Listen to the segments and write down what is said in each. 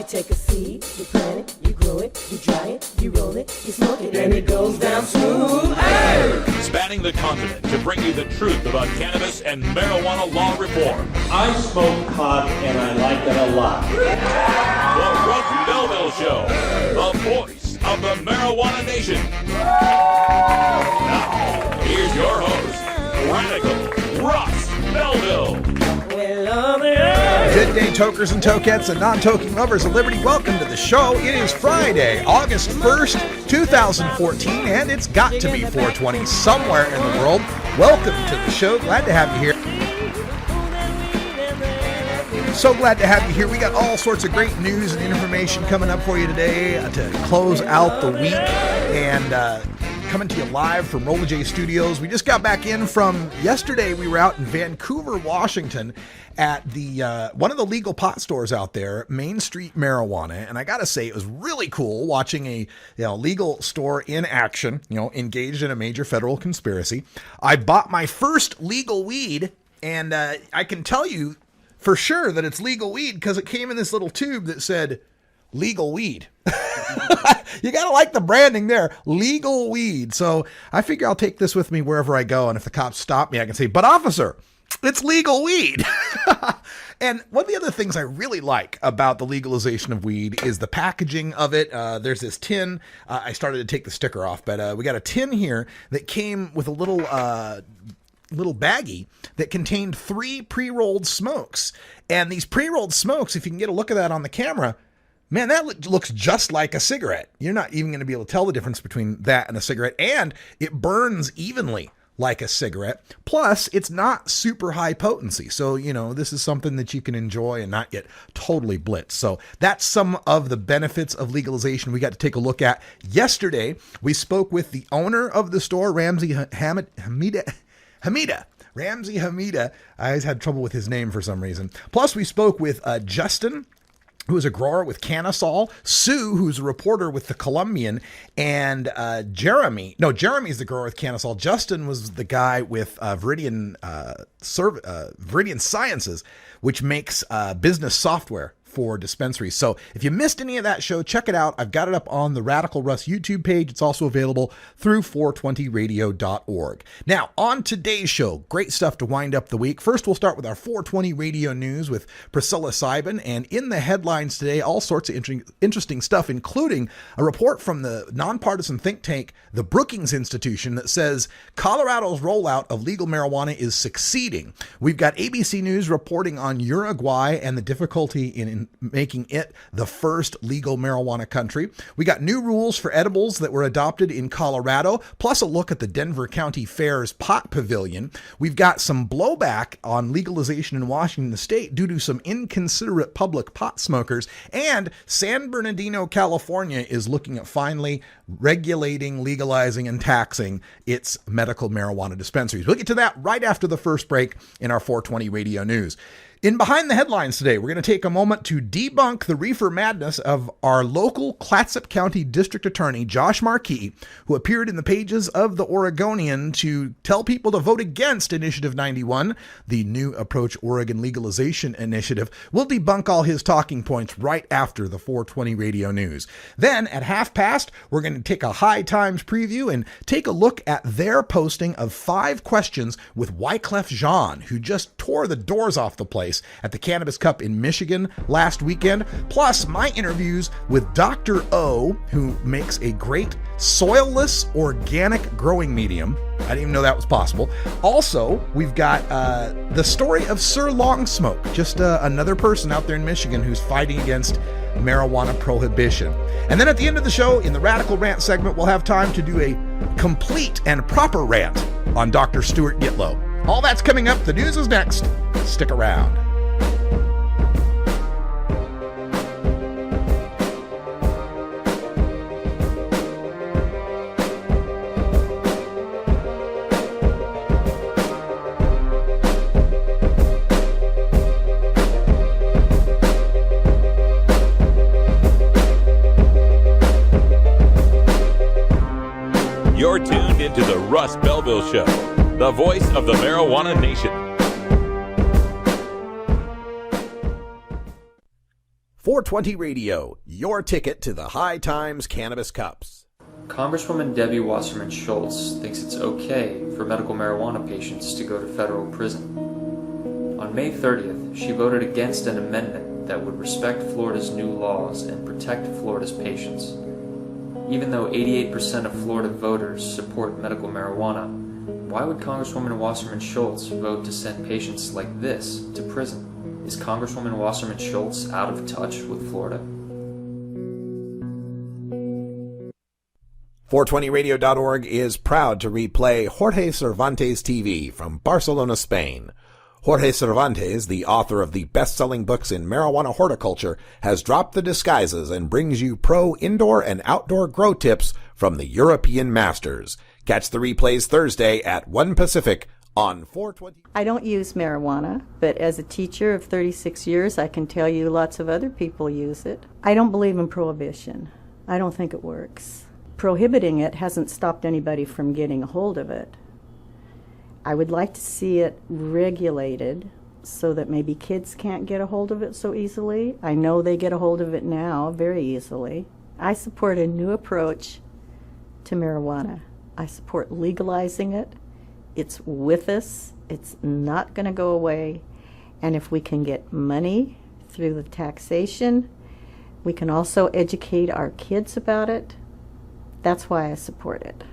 You take a seed, you plant it, you grow it, you dry it, you roll it, you smoke it, and it goes down smooth. Hey! Spanning the continent to bring you the truth about cannabis and marijuana law reform. I smoke pot and I like it a lot. The Russ Belville Show, the voice of the marijuana nation. Now, here's your host, Radical Russ Belville. Good day, tokers and tokettes and non-toking lovers of liberty. Welcome to the show. It is Friday, August 1st, 2014, and it's got to be 420 somewhere in the world. Welcome to the show. Glad to have you here. So glad to have you here. We got all sorts of great news and information coming up for you today to close out the week, and coming to you live from Rolla J Studios. We just got back in from yesterday. We were out in Vancouver, Washington at the one of the legal pot stores out there, Main Street Marijuana. And I got to say, it was really cool watching a legal store in action, engaged in a major federal conspiracy. I bought my first legal weed, and I can tell you for sure that it's legal weed because it came in this little tube that said legal weed. You got to like the branding there, legal weed. So I figure I'll take this with me wherever I go. And if the cops stop me, I can say, but officer, it's legal weed. And one of the other things I really like about the legalization of weed is the packaging of it. There's this tin. I started to take the sticker off, but we got a tin here that came with a little baggie that contained 3 pre-rolled smokes. And these pre-rolled smokes, if you can get a look at that on the camera, man, that looks just like a cigarette. You're not even going to be able to tell the difference between that and a cigarette. And it burns evenly like a cigarette. Plus, it's not super high potency. So, this is something that you can enjoy and not get totally blitzed. So that's some of the benefits of legalization we got to take a look at. Yesterday, we spoke with the owner of the store, Ramsey Hamida. Ramsey Hamida. I always had trouble with his name for some reason. Plus, we spoke with Justin, who is a grower with Canasol, Sue, who's a reporter with the Columbian, and Jeremy. No, Jeremy's the grower with Canasol. Justin was the guy with Viridian Sciences, which makes business software for dispensaries. So if you missed any of that show, check it out. I've got it up on the Radical Russ YouTube page. It's also available through 420radio.org. Now, on today's show, great stuff to wind up the week. First, we'll start with our 420 radio news with Priscilla Seiben. And in the headlines today, all sorts of interesting stuff, including a report from the nonpartisan think tank, the Brookings Institution, that says Colorado's rollout of legal marijuana is succeeding. We've got ABC News reporting on Uruguay and the difficulty in making it the first legal marijuana country. We got new rules for edibles that were adopted in Colorado, plus a look at the Denver County Fair's pot pavilion. We've got some blowback on legalization in Washington state due to some inconsiderate public pot smokers, and San Bernardino, California is looking at finally regulating, legalizing, and taxing its medical marijuana dispensaries. We'll get to that right after the first break in our 420 radio news. In Behind the Headlines today, we're going to take a moment to debunk the reefer madness of our local Clatsop County District Attorney, Josh Markey, who appeared in the pages of the Oregonian to tell people to vote against Initiative 91, the New Approach Oregon Legalization Initiative. We'll debunk all his talking points right after the 420 radio news. Then at 5:30, we're going to take a High Times preview and take a look at their posting of 5 questions with Wyclef Jean, who just tore the doors off the place at the Cannabis Cup in Michigan last weekend, plus my interviews with Dr. O, who makes a great soilless organic growing medium. I didn't even know that was possible. Also, we've got the story of Sir Long Smoke, just another person out there in Michigan who's fighting against marijuana prohibition. And then at the end of the show, in the Radical Rant segment, we'll have time to do a complete and proper rant on Dr. Stuart Gitlow. All that's coming up. The news is next. Stick around. You're tuned into the Russ Belville Show, the voice of the marijuana nation. 420 Radio, your ticket to the High Times Cannabis Cups. Congresswoman Debbie Wasserman Schultz thinks it's okay for medical marijuana patients to go to federal prison. On May 30th, she voted against an amendment that would respect Florida's new laws and protect Florida's patients. Even though 88% of Florida voters support medical marijuana, why would Congresswoman Wasserman Schultz vote to send patients like this to prison? Is Congresswoman Wasserman Schultz out of touch with Florida? 420radio.org is proud to replay Jorge Cervantes TV from Barcelona, Spain. Jorge Cervantes, the author of the best-selling books in marijuana horticulture, has dropped the disguises and brings you pro indoor and outdoor grow tips from the European masters. Catch the replays Thursday at 1 Pacific on 420. I don't use marijuana, but as a teacher of 36 years, I can tell you lots of other people use it. I don't believe in prohibition. I don't think it works. Prohibiting it hasn't stopped anybody from getting a hold of it. I would like to see it regulated so that maybe kids can't get a hold of it so easily. I know they get a hold of it now very easily. I support a new approach to marijuana. I support legalizing it. It's with us. It's not going to go away. And if we can get money through the taxation, we can also educate our kids about it. That's why I support it.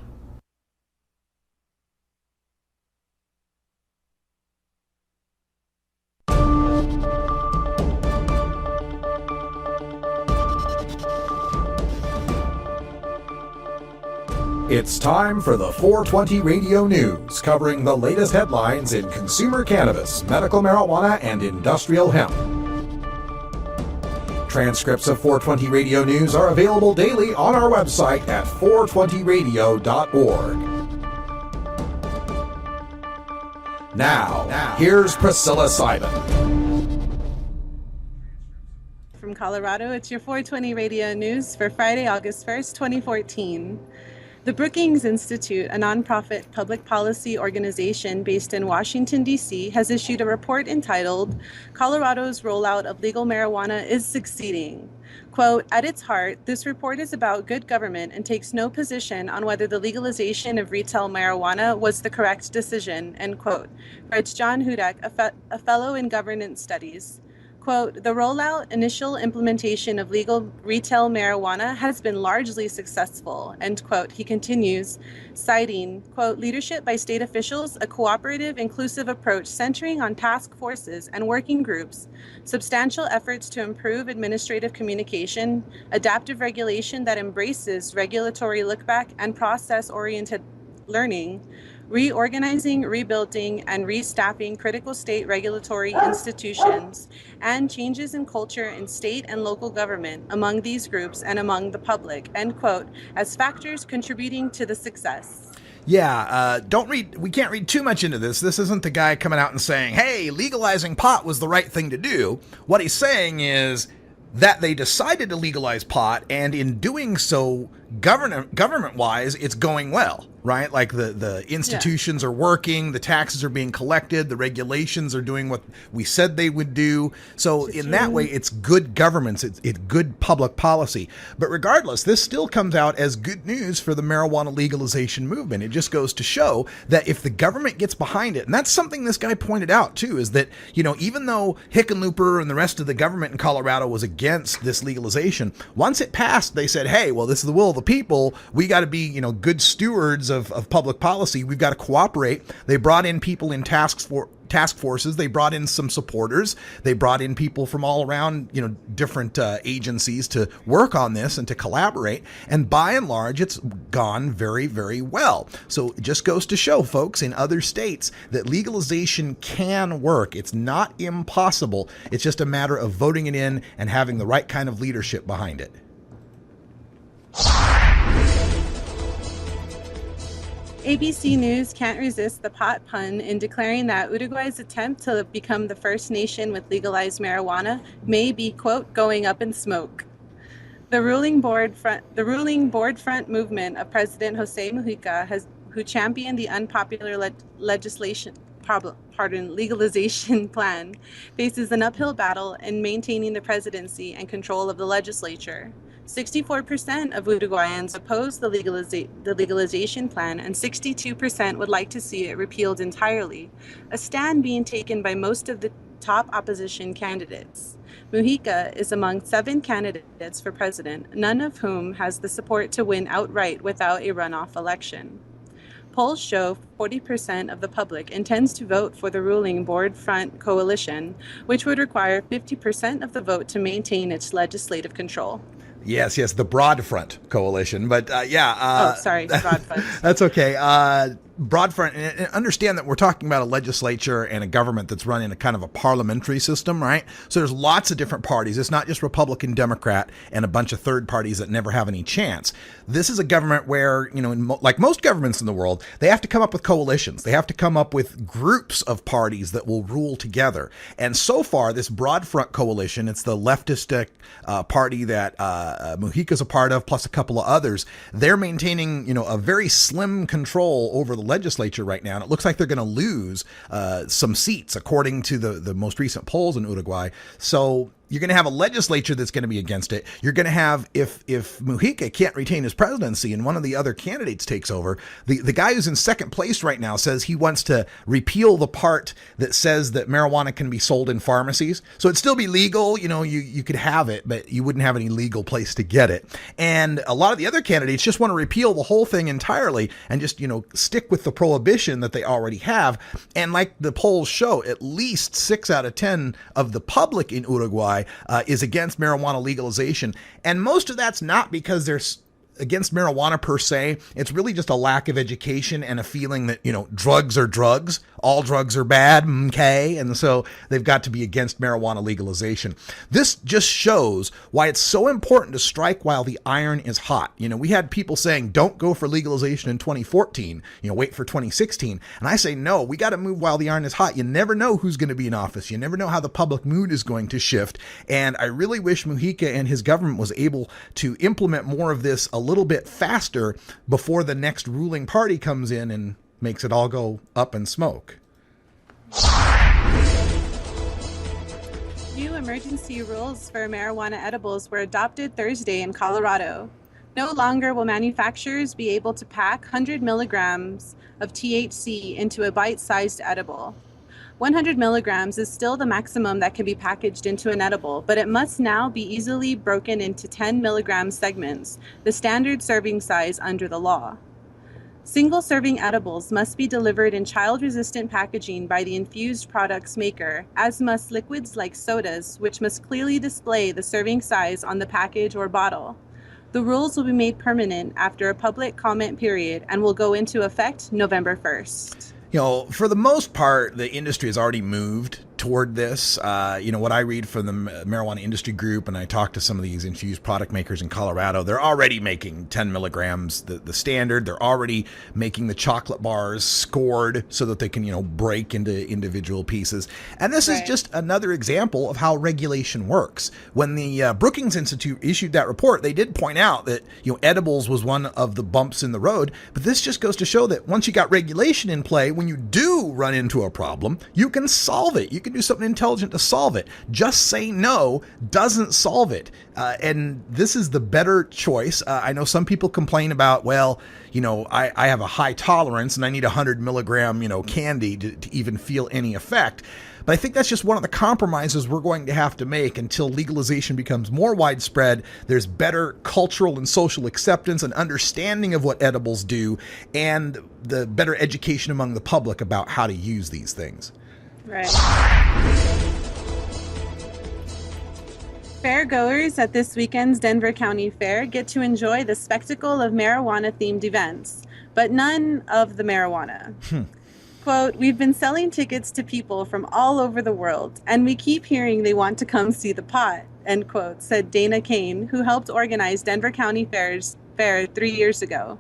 It's time for the 420 Radio News, covering the latest headlines in consumer cannabis, medical marijuana, and industrial hemp. Transcripts of 420 Radio News are available daily on our website at 420radio.org. Now, here's Priscilla Simon. From Colorado, it's your 420 Radio News for Friday, August 1st, 2014. The Brookings Institute, a nonprofit public policy organization based in Washington, D.C., has issued a report entitled, Colorado's Rollout of Legal Marijuana is Succeeding. Quote, at its heart, this report is about good government and takes no position on whether the legalization of retail marijuana was the correct decision, end quote, writes John Hudak, a fellow in governance studies. Quote, the rollout, initial implementation of legal retail marijuana has been largely successful, end quote. He continues, citing, quote, leadership by state officials, a cooperative, inclusive approach centering on task forces and working groups, substantial efforts to improve administrative communication, adaptive regulation that embraces regulatory look-back and process-oriented learning, reorganizing, rebuilding, and restaffing critical state regulatory institutions, and changes in culture in state and local government among these groups and among the public, end quote, as factors contributing to the success. Yeah, we can't read too much into this. This isn't the guy coming out and saying, hey, legalizing pot was the right thing to do. What he's saying is that they decided to legalize pot, and in doing so, government-wise, it's going well, right? Like the institutions are working, the taxes are being collected, the regulations are doing what we said they would do. So in that way, it's good governance, it's good public policy. But regardless, this still comes out as good news for the marijuana legalization movement. It just goes to show that if the government gets behind it, and that's something this guy pointed out too, is that, you know, even though Hickenlooper and the rest of the government in Colorado was against this legalization, once it passed, they said, hey, well, this is the will of the people. We got to be, you know, good stewards of public policy. We've got to cooperate. They brought in people in task forces. They brought in some supporters. They brought in people from all around, you know, different agencies to work on this and to collaborate. And by and large, it's gone very, very well. So it just goes to show, folks, in other states that legalization can work. It's not impossible. It's just a matter of voting it in and having the right kind of leadership behind it. ABC News can't resist the pot pun in declaring that Uruguay's attempt to become the first nation with legalized marijuana may be, quote, going up in smoke. The ruling board front movement of President Jose Mujica who championed the unpopular legislation legalization plan faces an uphill battle in maintaining the presidency and control of the legislature. 64% of Uruguayans oppose the legalization plan, and 62% would like to see it repealed entirely, a stand being taken by most of the top opposition candidates. Mujica is among 7 candidates for president, none of whom has the support to win outright without a runoff election. Polls show 40% of the public intends to vote for the ruling Board Front coalition, which would require 50% of the vote to maintain its legislative control. Yes, the Broad Front coalition. But Sorry, Broad Front. That's okay. Broad Front, and understand that we're talking about a legislature and a government that's run in a kind of a parliamentary system, right? So there's lots of different parties. It's not just Republican, Democrat, and a bunch of third parties that never have any chance. This is a government where, like most governments in the world, they have to come up with coalitions. They have to come up with groups of parties that will rule together. And so far, this Broad Front coalition, it's the leftist party that Mujica's a part of, plus a couple of others. They're maintaining, a very slim control over the legislature right now, and it looks like they're going to lose some seats according to the most recent polls in Uruguay. So you're going to have a legislature that's going to be against it. You're going to have, if Mujica can't retain his presidency and one of the other candidates takes over, the guy who's in second place right now says he wants to repeal the part that says that marijuana can be sold in pharmacies. So it'd still be legal. You could have it, but you wouldn't have any legal place to get it. And a lot of the other candidates just want to repeal the whole thing entirely and just, stick with the prohibition that they already have. And like the polls show, at least 6 out of 10 of the public in Uruguay is against marijuana legalization. And most of that's not because they're against marijuana per se. It's really just a lack of education and a feeling that, drugs are drugs. All drugs are bad. Okay. And so they've got to be against marijuana legalization. This just shows why it's so important to strike while the iron is hot. We had people saying, don't go for legalization in 2014, wait for 2016. And I say, no, we got to move while the iron is hot. You never know who's going to be in office. You never know how the public mood is going to shift. And I really wish Mujica and his government was able to implement more of this a little bit faster before the next ruling party comes in and makes it all go up in smoke. New emergency rules for marijuana edibles were adopted Thursday in Colorado. No longer will manufacturers be able to pack 100 milligrams of THC into a bite-sized edible. 100 milligrams is still the maximum that can be packaged into an edible, but it must now be easily broken into 10 milligram segments, the standard serving size under the law. Single-serving edibles must be delivered in child-resistant packaging by the infused products maker, as must liquids like sodas, which must clearly display the serving size on the package or bottle. The rules will be made permanent after a public comment period and will go into effect November 1st. For the most part, the industry has already moved toward this. What I read from the marijuana industry group, and I talk to some of these infused product makers in Colorado, they're already making 10 milligrams, the standard. They're already making the chocolate bars scored so that they can, break into individual pieces. And this is just another example of how regulation works. When the Brookings Institute issued that report, they did point out that, edibles was one of the bumps in the road. But this just goes to show that once you got regulation in play, when you do run into a problem, you can solve it. You can do something intelligent to solve it. Just saying no doesn't solve it. And this is the better choice. I know some people complain about, I have a high tolerance and I need 100 milligram, candy to even feel any effect. But I think that's just one of the compromises we're going to have to make until legalization becomes more widespread. There's better cultural and social acceptance and understanding of what edibles do, and the better education among the public about how to use these things. Right. Fairgoers at this weekend's Denver County Fair get to enjoy the spectacle of marijuana-themed events, but none of the marijuana. Quote, "We've been selling tickets to people from all over the world, and we keep hearing they want to come see the pot," end quote, said Dana Kane, who helped organize Denver County Fair 3 years ago.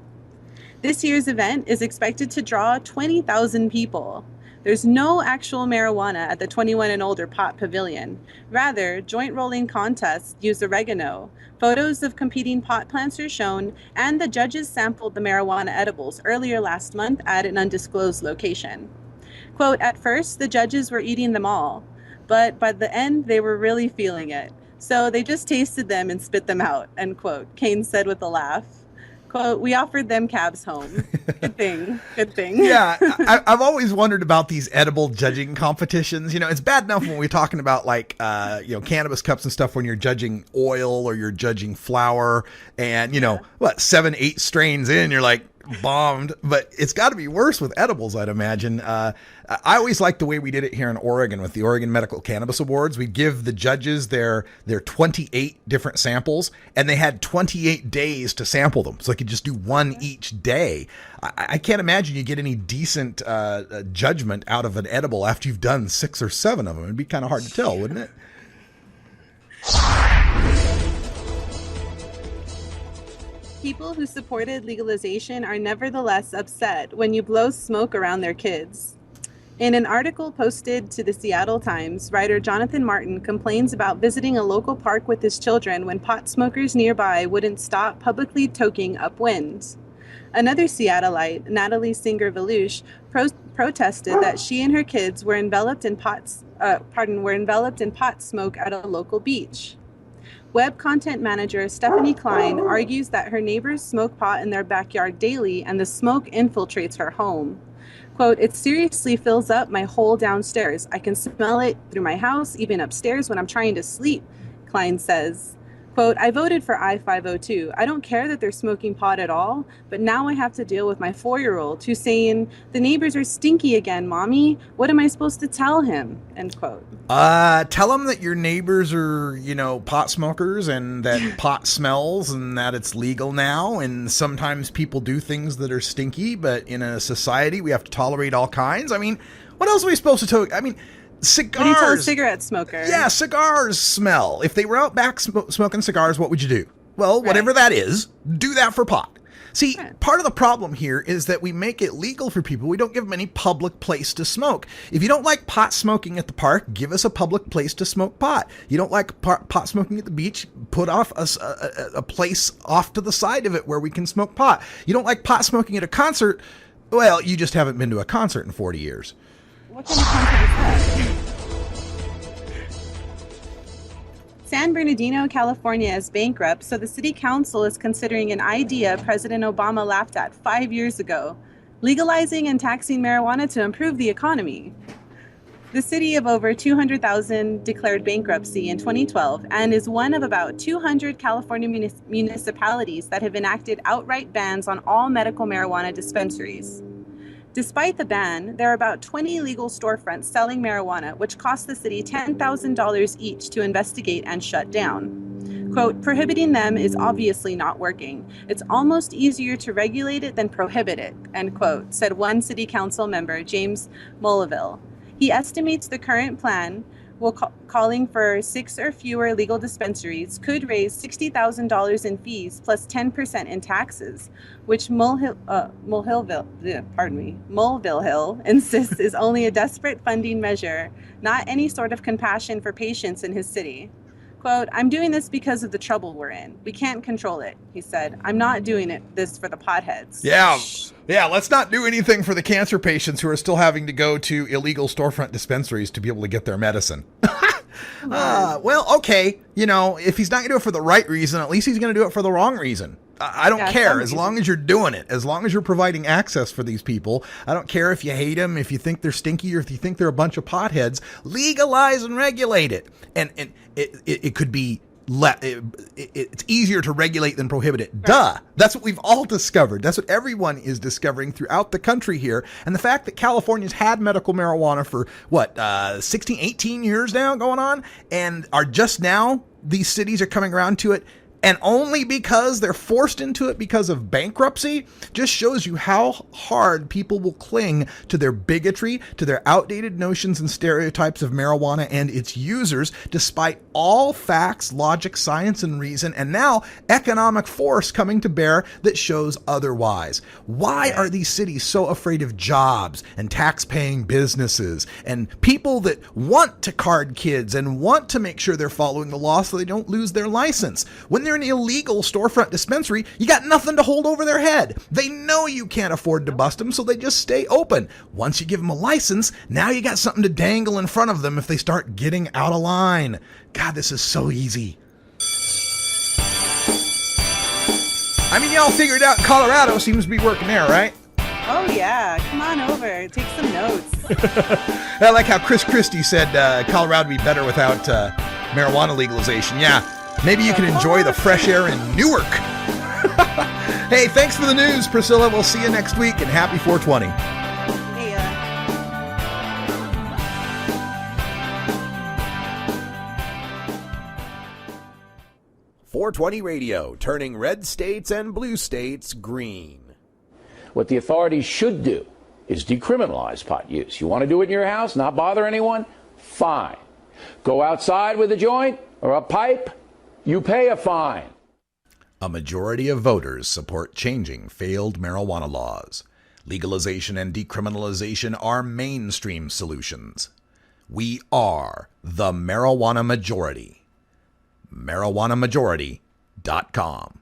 This year's event is expected to draw 20,000 people. There's no actual marijuana at the 21 and older pot pavilion. Rather, joint rolling contests use oregano. Photos of competing pot plants are shown, and the judges sampled the marijuana edibles earlier last month at an undisclosed location. Quote, at first, the judges were eating them all, but by the end, they were really feeling it. So they just tasted them and spit them out, end quote, Kane said with a laugh. Quote, we offered them cabs home. Good thing. Good thing. Yeah, I've always wondered about these edible judging competitions. You know, it's bad enough when we're talking about like, cannabis cups and stuff when you're judging oil or you're judging flour and, 7, 8 strains in, you're like, bombed, but it's got to be worse with edibles, I'd imagine. I always liked the way we did it here in Oregon with the Oregon Medical Cannabis Awards. We give the judges their 28 different samples, and they had 28 days to sample them, so they could just do one each day. I can't imagine you get any decent judgment out of an edible after you've done 6 or 7 of them. It'd be kind of hard to tell, wouldn't it? People who supported legalization are nevertheless upset when you blow smoke around their kids. In an article posted to the Seattle Times, writer Jonathan Martin complains about visiting a local park with his children when pot smokers nearby wouldn't stop publicly toking upwind. Another Seattleite, Natalie Singer-Veluche, protested that she and her kids were enveloped in pot smoke at a local beach. Web content manager Stephanie Klein argues that her neighbors smoke pot in their backyard daily and the smoke infiltrates her home. Quote, it seriously fills up my whole downstairs. I can smell it through my house, even upstairs when I'm trying to sleep, Klein says. Quote, I voted for I-502. I don't care that they're smoking pot at all, but now I have to deal with my 4-year-old who's saying, the neighbors are stinky again, Mommy. What am I supposed to tell him? End quote. Tell him that your neighbors are, pot smokers and that pot smells and that it's legal now. And sometimes people do things that are stinky, but in a society, we have to tolerate all kinds. I mean, what else are we supposed to tell? I mean, cigars. What do you tell a cigarette smoker? Yeah, cigars smell. If they were out back smoking cigars, what would you do? Well, whatever that is, do that for pot. See, part of the problem here is that we make it legal for people. We don't give them any public place to smoke. If you don't like pot smoking at the park, give us a public place to smoke pot. You don't like pot smoking at the beach, put off a place off to the side of it where we can smoke pot. You don't like pot smoking at a concert, well, you just haven't been to a concert in 40 years. What kind of concert is that? San Bernardino, California is bankrupt, so the city council is considering an idea President Obama laughed at 5 years ago, legalizing and taxing marijuana to improve the economy. The city of over 200,000 declared bankruptcy in 2012 and is one of about 200 California municipalities that have enacted outright bans on all medical marijuana dispensaries. Despite the ban, there are about 20 legal storefronts selling marijuana, which cost the city $10,000 each to investigate and shut down. Quote, prohibiting them is obviously not working. It's almost easier to regulate it than prohibit it, end quote, said one city council member, James Belville. He estimates the current plan, calling for 6 or fewer legal dispensaries, could raise $60,000 in fees plus 10% in taxes, which Mulville Hill insists is only a desperate funding measure, not any sort of compassion for patients in his city. Quote, I'm doing this because of the trouble we're in. We can't control it, he said. I'm not doing this for the potheads. Yeah, let's not do anything for the cancer patients who are still having to go to illegal storefront dispensaries to be able to get their medicine. Well, okay. If he's not going to do it for the right reason, at least he's going to do it for the wrong reason. I don't care as long as you're doing it, as long as you're providing access for these people. I don't care if you hate them, if you think they're stinky, or if you think they're a bunch of potheads. Legalize and regulate it. And it could be it's easier to regulate than prohibit it. Right. Duh. That's what we've all discovered. That's what everyone is discovering throughout the country here. And the fact that California's had medical marijuana for 16, 18 years now going on, and are just now, these cities are coming around to it, and only because they're forced into it because of bankruptcy, just shows you how hard people will cling to their bigotry, to their outdated notions and stereotypes of marijuana and its users, despite all facts, logic, science, and reason, and now economic force coming to bear that shows otherwise. Why are these cities so afraid of jobs and tax-paying businesses and people that want to card kids and want to make sure they're following the law so they don't lose their license? When they're an illegal storefront dispensary, you got nothing to hold over their head. They know you can't afford to bust them, so they just stay open. Once you give them a license, now you got something to dangle in front of them if they start getting out of line. God, this is so easy. I mean, y'all figured out Colorado seems to be working there, right? Oh yeah, come on over, take some notes. I like how Chris Christie said Colorado would be better without marijuana legalization. Yeah, maybe you can enjoy the fresh air in Newark. Hey, thanks for the news, Priscilla. We'll see you next week, and happy 420. Hey, 420 Radio, turning red states and blue states green. What the authorities should do is decriminalize pot use. You want to do it in your house, not bother anyone? Fine. Go outside with a joint or a pipe, you pay a fine. A majority of voters support changing failed marijuana laws. Legalization and decriminalization are mainstream solutions. We are the marijuana majority. MarijuanaMajority.com.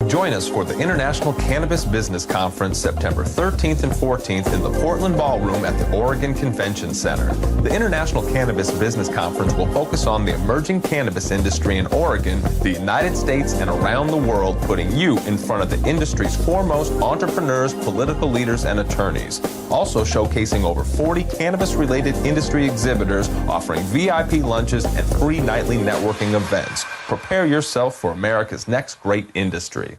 Join us for the International Cannabis Business Conference September 13th and 14th in the Portland Ballroom at the Oregon Convention Center. The International Cannabis Business Conference will focus on the emerging cannabis industry in Oregon, the United States, and around the world, putting you in front of the industry's foremost entrepreneurs, political leaders, and attorneys. Also showcasing over 40 cannabis-related industry exhibitors, offering VIP lunches and free nightly networking events. Prepare yourself for America's next great industry.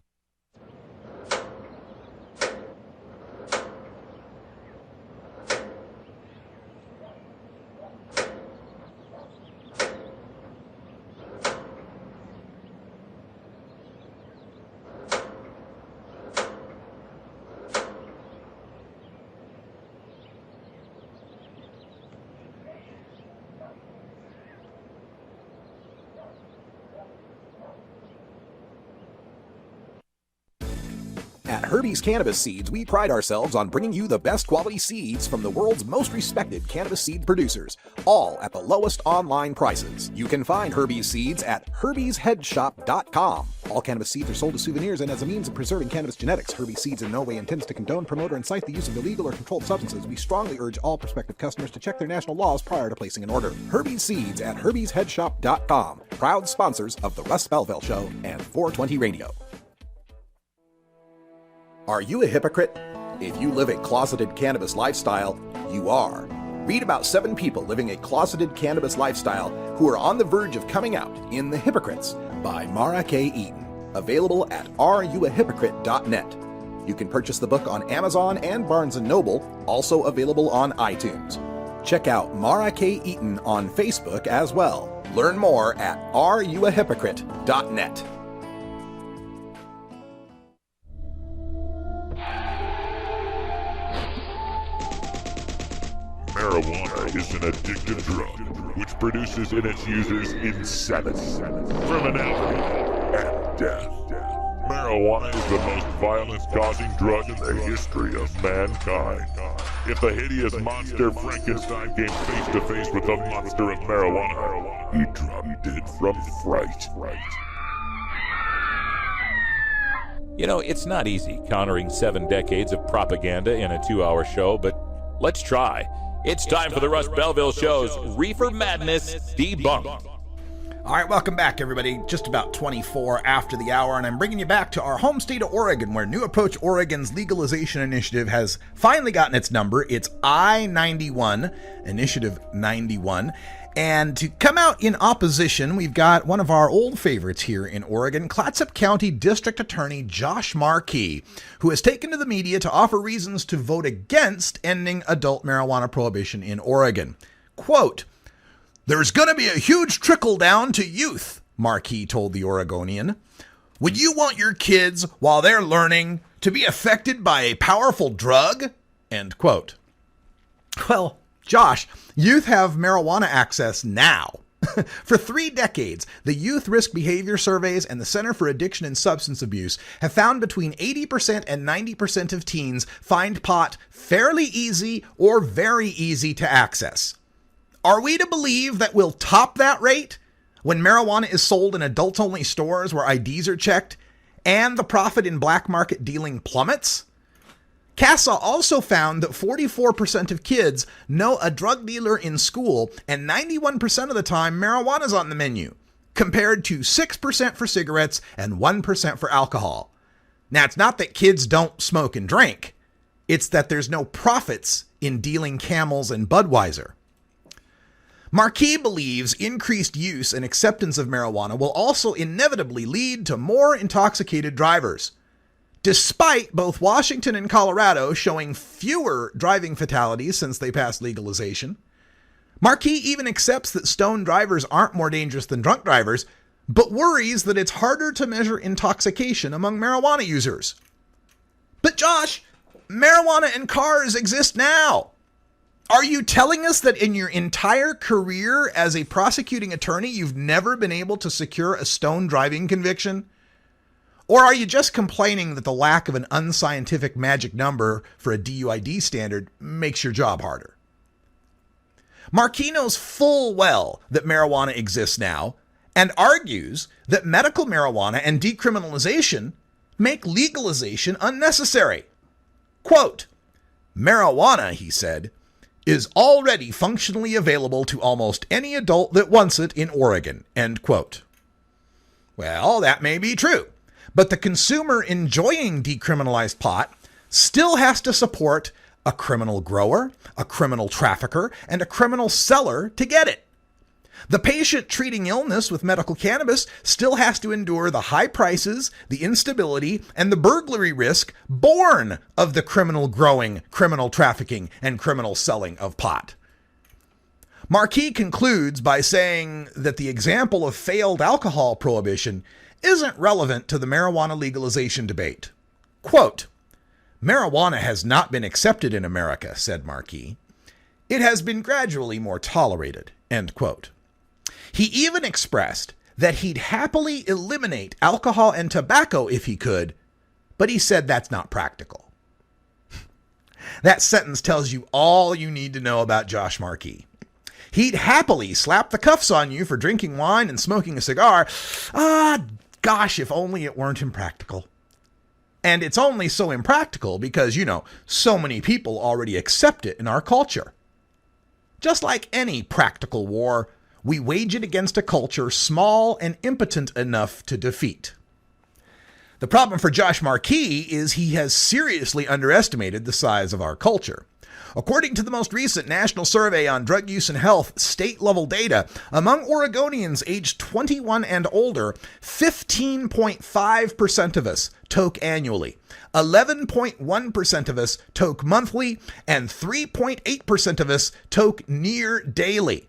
At Herbie's Cannabis Seeds, we pride ourselves on bringing you the best quality seeds from the world's most respected cannabis seed producers, all at the lowest online prices. You can find Herbie's seeds at herbiesheadshop.com. All cannabis seeds are sold as souvenirs and as a means of preserving cannabis genetics. Herbie's Seeds in no way intends to condone, promote, or incite the use of illegal or controlled substances. We strongly urge all prospective customers to check their national laws prior to placing an order. Herbie's Seeds at herbiesheadshop.com. Proud sponsors of the Russ Belville Show and 420 Radio. Are you a hypocrite? If you live a closeted cannabis lifestyle, you are. Read about 7 people living a closeted cannabis lifestyle who are on the verge of coming out in The Hypocrites by Mara K. Eaton. Available at areyouahypocrite.net. You can purchase the book on Amazon and Barnes & Noble, also available on iTunes. Check out Mara K. Eaton on Facebook as well. Learn more at areyouahypocrite.net. Marijuana is an addictive drug which produces in its users insanity, criminality, and death. Marijuana is the most violence-causing drug in the history of mankind. If the hideous monster Frankenstein came face-to-face with the monster of marijuana, he dropped dead from fright. You know, it's not easy countering 7 decades of propaganda in a 2-hour show, but let's try. It's time for the Russ Belville Show's Reefer Madness Debunked. All right, welcome back, everybody. Just about 24 after the hour, and I'm bringing you back to our home state of Oregon, where New Approach Oregon's legalization initiative has finally gotten its number. It's I-91, Initiative 91. And to come out in opposition, we've got one of our old favorites here in Oregon, Clatsop County District Attorney Josh Markey, who has taken to the media to offer reasons to vote against ending adult marijuana prohibition in Oregon. Quote, "There's going to be a huge trickle down to youth," Markey told the Oregonian. "Would you want your kids, while they're learning, to be affected by a powerful drug?" End quote. Well, Josh, youth have marijuana access now. For 3 decades, the Youth Risk Behavior Surveys and the Center for Addiction and Substance Abuse have found between 80% and 90% of teens find pot fairly easy or very easy to access. Are we to believe that we'll top that rate? when marijuana is sold in adults-only stores where IDs are checked and the profit in black market dealing plummets? CASA also found that 44% of kids know a drug dealer in school, and 91% of the time marijuana's on the menu, compared to 6% for cigarettes and 1% for alcohol. Now, it's not that kids don't smoke and drink. It's that there's no profits in dealing Camels and Budweiser. Marquis believes increased use and acceptance of marijuana will also inevitably lead to more intoxicated drivers. Despite both Washington and Colorado showing fewer driving fatalities since they passed legalization, Marquis even accepts that stoned drivers aren't more dangerous than drunk drivers, but worries that it's harder to measure intoxication among marijuana users. But Josh, marijuana and cars exist now. Are you telling us that in your entire career as a prosecuting attorney, you've never been able to secure a stoned driving conviction? Or are you just complaining that the lack of an unscientific magic number for a DUID standard makes your job harder? Marquis knows full well that marijuana exists now and argues that medical marijuana and decriminalization make legalization unnecessary. Quote, marijuana, he said, is already functionally available to almost any adult that wants it in Oregon, end quote. Well, that may be true, but the consumer enjoying decriminalized pot still has to support a criminal grower, a criminal trafficker, and a criminal seller to get it. The patient treating illness with medical cannabis still has to endure the high prices, the instability, and the burglary risk born of the criminal growing, criminal trafficking, and criminal selling of pot. Marquis concludes by saying that the example of failed alcohol prohibition isn't relevant to the marijuana legalization debate. Quote, marijuana has not been accepted in America, said Marquis. It has been gradually more tolerated, end quote. He even expressed that he'd happily eliminate alcohol and tobacco if he could, but he said that's not practical. That sentence tells you all you need to know about Josh Marquis. He'd happily slap the cuffs on you for drinking wine and smoking a cigar. Gosh, if only it weren't impractical. And it's only so impractical because, so many people already accept it in our culture. Just like any practical war, we wage it against a culture small and impotent enough to defeat. The problem for Josh Marquis is he has seriously underestimated the size of our culture. According to the most recent National Survey on Drug Use and Health state-level data, among Oregonians aged 21 and older, 15.5% of us toke annually, 11.1% of us toke monthly, and 3.8% of us toke near daily.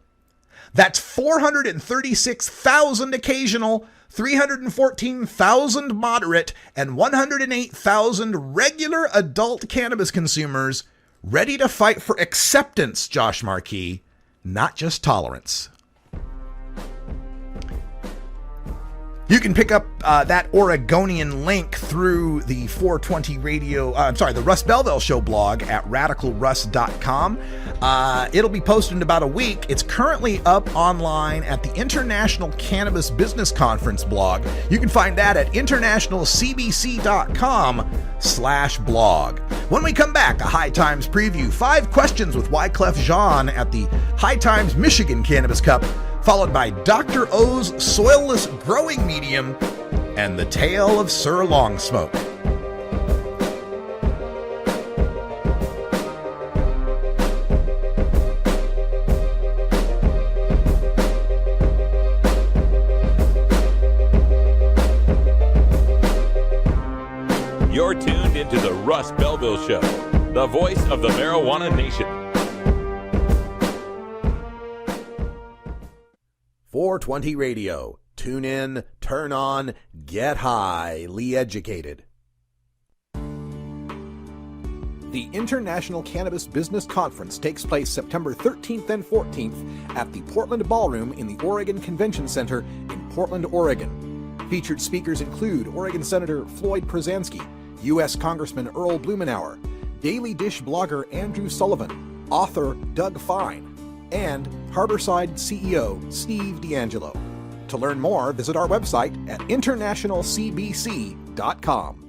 That's 436,000 occasional, 314,000 moderate, and 108,000 regular adult cannabis consumers ready to fight for acceptance, Josh Marquis, not just tolerance. You can pick up that Oregonian link through the 420 radio, the Russ Belville Show blog at radicalruss.com. It'll be posted in about a week. It's currently up online at the International Cannabis Business Conference blog. You can find that at internationalcbc.com/blog. When we come back, a High Times preview, 5 questions with Wyclef Jean at the High Times Michigan Cannabis Cup, followed by Dr. O's soilless growing medium and the tale of Sir Longsmoke. You're tuned into the Russ Belville Show, the voice of the marijuana nation. 420 Radio. Tune in, turn on, get highly educated. The International Cannabis Business Conference takes place September 13th and 14th at the Portland Ballroom in the Oregon Convention Center in Portland, Oregon. Featured speakers include Oregon Senator Floyd Przansky, U.S. Congressman Earl Blumenauer, Daily Dish blogger Andrew Sullivan, author Doug Fine, and Harborside CEO Steve D'Angelo. To learn more, visit our website at internationalcbc.com.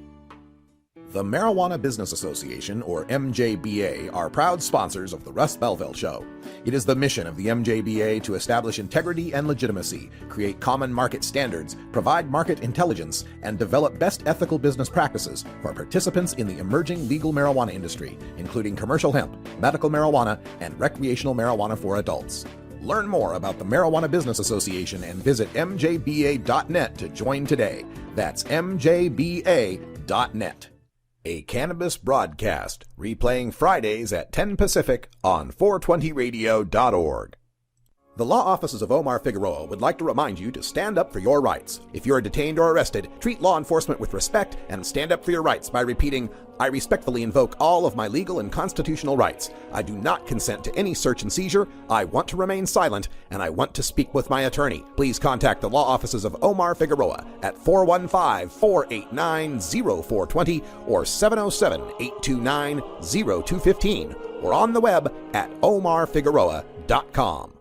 The Marijuana Business Association, or MJBA, are proud sponsors of the Russ Belville Show. It is the mission of the MJBA to establish integrity and legitimacy, create common market standards, provide market intelligence, and develop best ethical business practices for participants in the emerging legal marijuana industry, including commercial hemp, medical marijuana, and recreational marijuana for adults. Learn more about the Marijuana Business Association and visit mjba.net to join today. That's mjba.net. A cannabis broadcast, replaying Fridays at 10 Pacific on 420radio.org. The law offices of Omar Figueroa would like to remind you to stand up for your rights. If you are detained or arrested, treat law enforcement with respect and stand up for your rights by repeating, "I respectfully invoke all of my legal and constitutional rights. I do not consent to any search and seizure. I want to remain silent, and I want to speak with my attorney." Please contact the law offices of Omar Figueroa at 415-489-0420 or 707-829-0215 or on the web at omarfigueroa.com.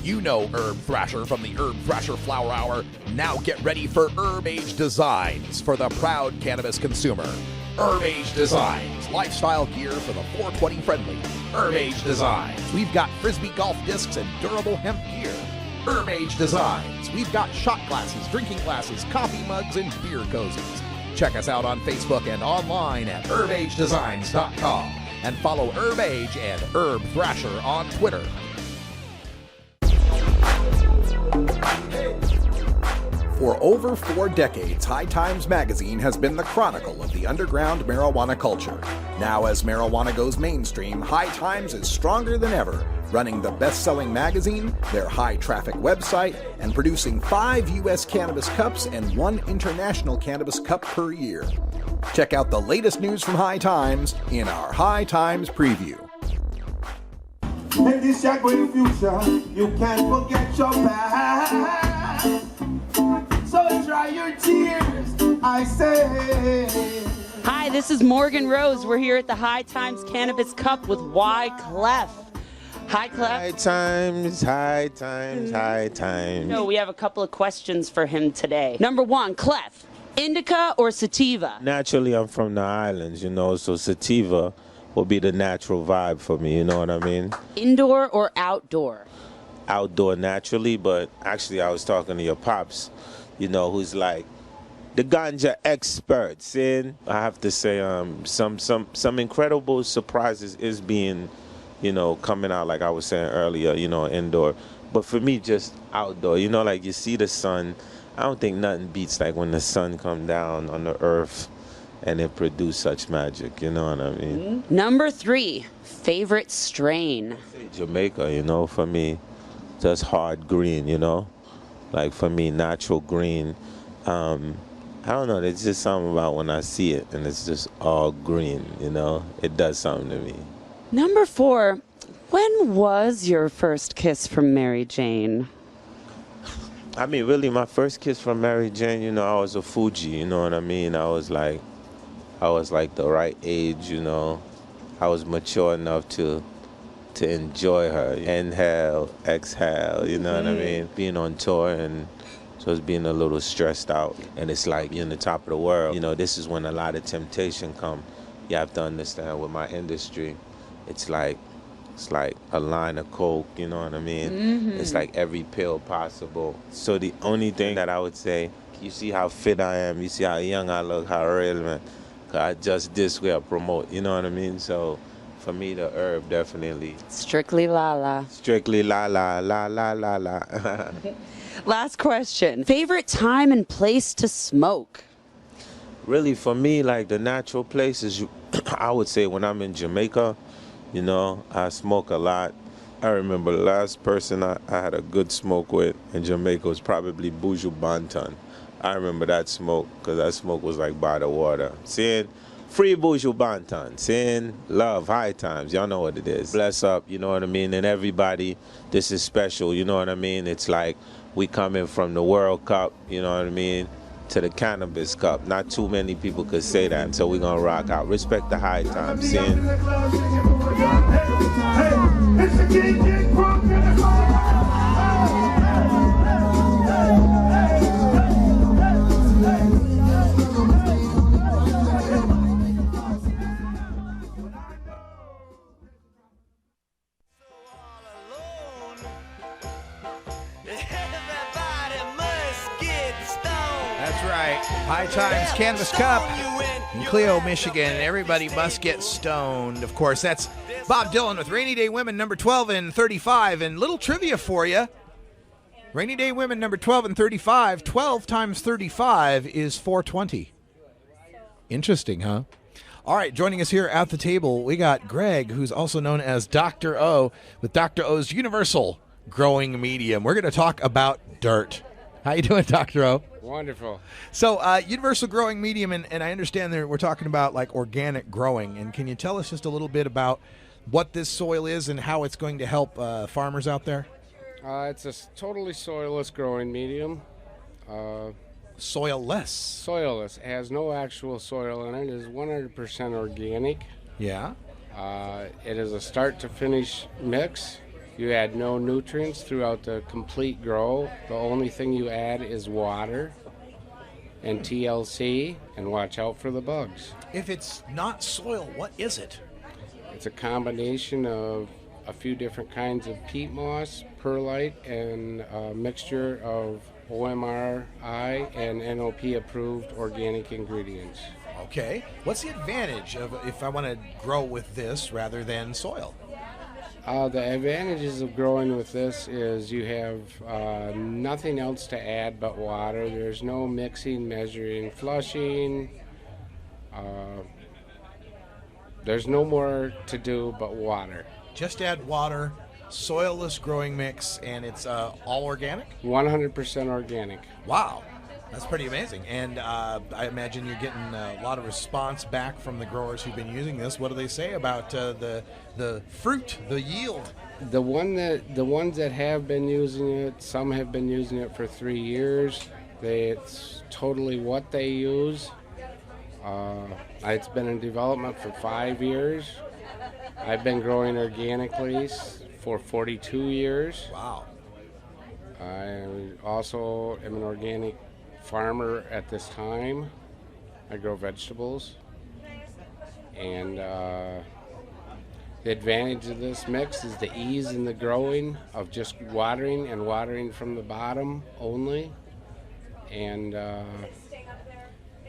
You know Herb Thrasher from the Herb Thrasher Flower Hour. Now get ready for Herb Age Designs for the proud cannabis consumer. Herb Age Designs, lifestyle gear for the 420 friendly. Herb Age Designs, we've got Frisbee golf discs and durable hemp gear. Herb Age Designs, we've got shot glasses, drinking glasses, coffee mugs, and beer cozies. Check us out on Facebook and online at herbagedesigns.com and follow Herb Age and Herb Thrasher on Twitter. For over 4 decades, High Times magazine has been the chronicle of the underground marijuana culture. Now, as marijuana goes mainstream, High Times is stronger than ever, running the best-selling magazine, their high-traffic website, and producing 5 U.S. cannabis cups and 1 international cannabis cup per year. Check out the latest news from High Times in our High Times preview. In this shack-way future, you can't forget your past. So dry your tears, I say. Hi, this is Morgan Rose. We're here at the High Times Cannabis Cup with Wyclef. Hi, Clef. High times, high times, high times. So we have a couple of questions for him today. Number 1, Clef, indica or sativa? Naturally, I'm from the islands, so sativa will be the natural vibe for me, you know what I mean? Indoor or outdoor? Outdoor naturally, but actually I was talking to your pops, who's like the ganja expert. And I have to say some incredible surprises is being, coming out, like I was saying earlier, indoor. But for me, just outdoor, like you see the sun. I don't think nothing beats like when the sun come down on the earth and it produce such magic, you know what I mean? Number 3, favorite strain? Jamaica, for me, just hard green, like for me, natural green. I don't know, there's just something about when I see it and it's just all green, it does something to me. Number 4, when was your first kiss from Mary Jane? I mean, really, my first kiss from Mary Jane, I was a Fuji, you know what I mean? I was like the right age, I was mature enough to enjoy her. Inhale, exhale, you know what I mean? Being on tour and just being a little stressed out. And it's like you're in the top of the world. This is when a lot of temptation come. You have to understand with my industry, it's like a line of coke, you know what I mean? Mm-hmm. It's like every pill possible. So the only thing that I would say, you see how fit I am, you see how young I look, how real, man. I just this way I promote, you know what I mean? So for me, the herb definitely. Strictly la-la. Strictly la-la, la-la. Last question. Favorite time and place to smoke? Really, for me, like the natural places, I would say when I'm in Jamaica, I smoke a lot. I remember the last person I had a good smoke with in Jamaica was probably Buju Banton. I remember that smoke because that smoke was like by the water. Saying, free Buju Banton. Saying, love, High Times. Y'all know what it is. Bless up, you know what I mean? And everybody, this is special, you know what I mean? It's like we coming from the World Cup, you know what I mean, to the Cannabis Cup. Not too many people could say that, and so we're going to rock out. Respect the High Times. Saying, It's the King Kong. That's right. High Times Cannabis Cup in Clio, Michigan. Everybody must get stoned. Of course, that's Bob Dylan with Rainy Day Women, number 12 and 35. And little trivia for you. Rainy Day Women, number 12 and 35. 12 times 35 is 420. Interesting, huh? All right, joining us here at the table, we got Greg, who's also known as Dr. O, with Dr. O's Universal Growing Medium. We're going to talk about dirt. How you doing, Dr. O? Wonderful. So, Universal Growing Medium, and I understand that we're talking about like organic growing. And can you tell us just a little bit about what this soil is and how it's going to help farmers out there? It's a totally soilless growing medium. Soilless? Soilless. It has no actual soil in it. It is 100% organic. Yeah. It is a start-to-finish mix. You add no nutrients throughout the complete grow. The only thing you add is water and TLC, and watch out for the bugs. If it's not soil, what is it? It's a combination of a few different kinds of peat moss, perlite, and a mixture of OMRI and NOP-approved organic ingredients. Okay. What's the advantage of if I want to grow with this rather than soil? The advantages of growing with this is you have nothing else to add but water. There's no mixing, measuring, flushing. There's no more to do but water. Just add water, soilless growing mix, and it's all organic? 100% organic. Wow. That's pretty amazing. And I imagine you're getting a lot of response back from the growers who've been using this. What do they say about the fruit, the yield? The ones that have been using it, some have been using it for 3 years. It's totally what they use. It's been in development for 5 years. I've been growing organically for 42 years. Wow. I also am an organic farmer at this time. I grow vegetables, and the advantage of this mix is the ease in the growing of just watering and watering from the bottom only, and